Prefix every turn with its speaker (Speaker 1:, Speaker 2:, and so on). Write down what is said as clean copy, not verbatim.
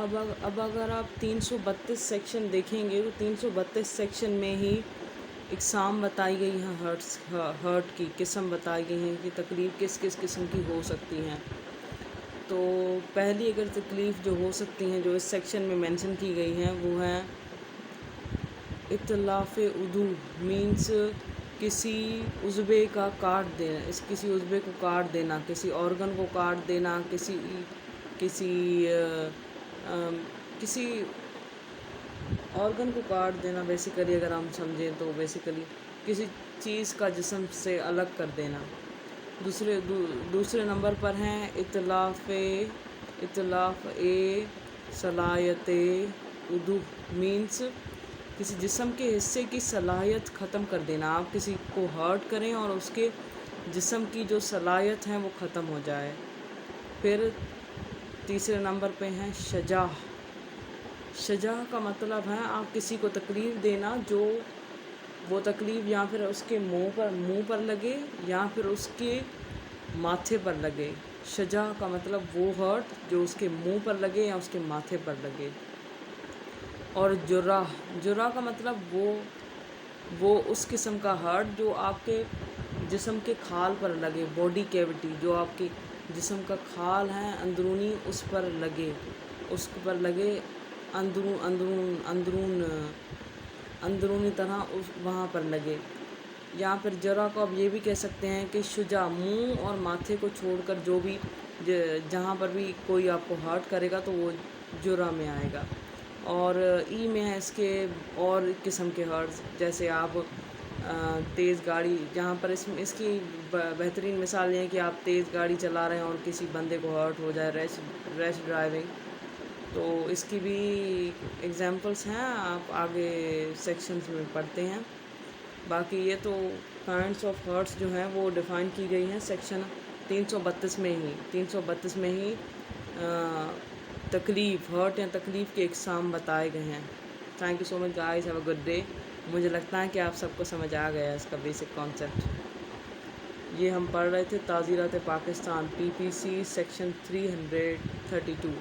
Speaker 1: اب اگر آپ 332 سیکشن دیکھیں گے تو 332 سیکشن میں ہی اقسام بتائی گئی ہیں، ہرٹ کی قسم بتائی گئی ہیں کہ تکلیف کس کس قسم کی ہو سکتی ہیں۔ تو پہلی اگر تکلیف جو ہو سکتی ہیں جو اس سیکشن میں مینشن کی گئی ہیں وہ ہیں اتلاف عضو، مینس کسی عضوے کا کاٹ دینا، کسی عضوے کو کاٹ دینا، کسی آرگن کو کاٹ دینا، کسی آرگن کو کاٹ دینا بیسیکلی اگر ہم سمجھیں تو بیسیکلی کسی چیز کا جسم سے الگ کر دینا۔ دوسرے نمبر پر ہیں اتلاف صلاحیت عضو، مینس کسی جسم کے حصے کی صلاحیت ختم کر دینا۔ آپ کسی کو ہرٹ کریں اور اس کے جسم کی جو صلاحیت ہے وہ ختم ہو جائے۔ پھر تیسرے نمبر پہ ہیں شجاع کا مطلب ہے آپ کسی کو تکلیف دینا جو وہ تکلیف یا پھر اس کے منہ پر لگے یا پھر اس کے ماتھے پر لگے۔ شجاع کا مطلب وہ ہرٹ جو اس کے منہ پر لگے یا اس کے ماتھے پر لگے۔ اور جراح کا مطلب وہ اس قسم کا ہرٹ جو آپ کے جسم کے کھال پر لگے، باڈی کیوٹی جو آپ کی جسم کا کھال ہے اندرونی اس پر لگے اندرونی طرح وہاں پر لگے۔ یا پھر جرح کو آپ یہ بھی کہہ سکتے ہیں کہ شجاع، منہ اور ماتھے کو چھوڑ کر جو بھی جہاں پر بھی کوئی آپ کو ہرٹ کرے گا تو وہ جرح میں آئے گا۔ اور ای میں ہے اس کے اور قسم کے ہرٹس، جیسے آپ تیز گاڑی، جہاں پر اس کی بہترین مثال یہ ہے کہ آپ تیز گاڑی چلا رہے ہیں اور کسی بندے کو ہرٹ ہو جائے، ریش ڈرائیونگ، تو اس کی بھی ایگزامپلس ہیں، آپ آگے سیکشنز میں پڑھتے ہیں۔ باقی یہ تو کائنڈس آف ہرٹس جو ہیں وہ ڈیفائن کی گئی ہیں سیکشن 332 میں ہی تکلیف، ہرٹ یا تکلیف کے اقسام بتائے گئے ہیں۔ Thank you so much guys, have a good day. مجھے لگتا ہے کہ آپ سب کو سمجھ آ گیا اس کا بیسک کانسیپٹ۔ یہ ہم پڑھ رہے تھے تعزیرات پاکستان PPC سیکشن 332۔